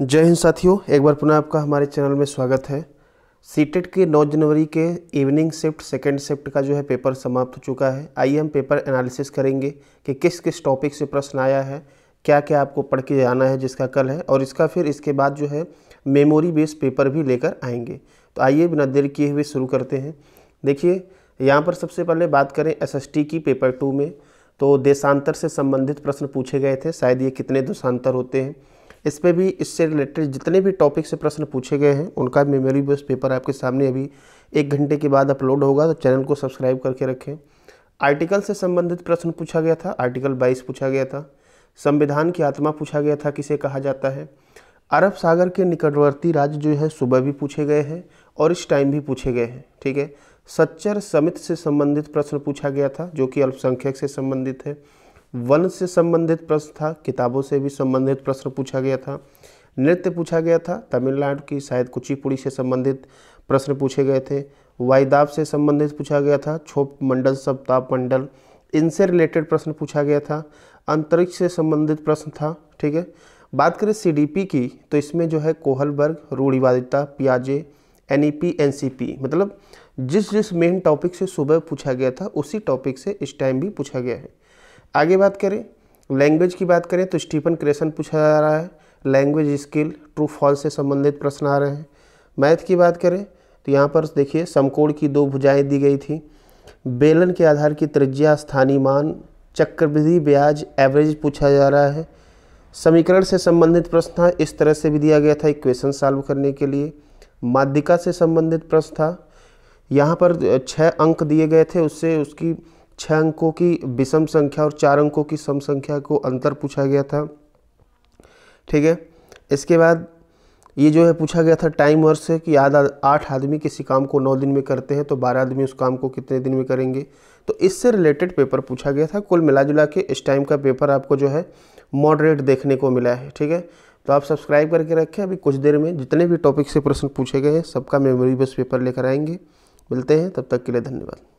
जय हिंद साथियों, एक बार पुनः आपका हमारे चैनल में स्वागत है। सीटेट के 9 जनवरी के इवनिंग शिफ्ट सेकंड शिफ्ट का जो है पेपर समाप्त हो चुका है। आइए हम पेपर एनालिसिस करेंगे कि किस किस टॉपिक से प्रश्न आया है, क्या क्या आपको पढ़ के जाना है जिसका कल है, और इसका फिर इसके बाद जो है मेमोरी बेस्ड पेपर भी लेकर आएंगे। तो आइए बिना देर किए हुए शुरू करते हैं। देखिए, यहाँ पर सबसे पहले बात करें एसएसटी की पेपर 2 में, तो देशांतर से संबंधित प्रश्न पूछे गए थे। शायद ये कितने देशांतर होते हैं, इस पे भी, इससे रिलेटेड जितने भी टॉपिक से प्रश्न पूछे गए हैं उनका मेमोरी बेस्ड पेपर आपके सामने अभी 1 घंटे के बाद अपलोड होगा, तो चैनल को सब्सक्राइब करके रखें। आर्टिकल से संबंधित प्रश्न पूछा गया था, आर्टिकल 22 पूछा गया था। संविधान की आत्मा पूछा गया था, किसे कहा जाता है। अरब सागर के निकटवर्ती राज्य जो है सुबह भी पूछे गए हैं और इस टाइम भी पूछे गए हैं, ठीक है। सच्चर समित से संबंधित प्रश्न पूछा गया था जो कि अल्पसंख्यक से संबंधित है। वन से संबंधित प्रश्न था, किताबों से भी संबंधित प्रश्न पूछा गया था। नृत्य पूछा गया था, तमिलनाडु की शायद कुचिपुड़ी से संबंधित प्रश्न पूछे गए थे। वायदाब से संबंधित पूछा गया था, क्षोभ मंडल सप्ताप मंडल इनसे रिलेटेड प्रश्न पूछा गया था। अंतरिक्ष से संबंधित प्रश्न था, ठीक है। बात करें सीडीपी की, तो इसमें जो है कोहलबर्ग, रूढ़िवादिता, पियाजे, एनईपी, एनसीपी, मतलब जिस जिस मेन टॉपिक से सुबह पूछा गया था उसी टॉपिक से इस टाइम भी पूछा गया है। आगे बात करें लैंग्वेज की, बात करें तो स्टीफन क्रेसन पूछा जा रहा है। लैंग्वेज स्किल, ट्रू फॉल्स से संबंधित प्रश्न आ रहे हैं। मैथ की बात करें तो यहाँ पर देखिए समकोण की 2 भुजाएं दी गई थी। बेलन के आधार की त्रिज्या, स्थानीय मान, चक्रवृद्धि ब्याज, एवरेज पूछा जा रहा है। समीकरण से संबंधित प्रश्न था, इस तरह से भी दिया गया था इक्वेशन सॉल्व करने के लिए। माध्यिका से संबंधित प्रश्न था, यहाँ पर 6 अंक दिए गए थे, उससे उसकी 6 अंकों की विषम संख्या और 4 अंकों की सम संख्या को अंतर पूछा गया था, ठीक है। इसके बाद ये जो है पूछा गया था टाइम वर्क से कि 8 आदमी किसी काम को 9 दिन में करते हैं तो 12 आदमी उस काम को कितने दिन में करेंगे, तो इससे रिलेटेड पेपर पूछा गया था। कुल मिला जुला के इस टाइम का पेपर आपको जो है मॉडरेट देखने को मिला है, ठीक है। तो आप सब्सक्राइब करके रखें, अभी कुछ देर में जितने भी टॉपिक से प्रश्न पूछे गए हैं सबका मेमोरी बेस्ड पेपर लेकर आएंगे। मिलते हैं, तब तक के लिए धन्यवाद।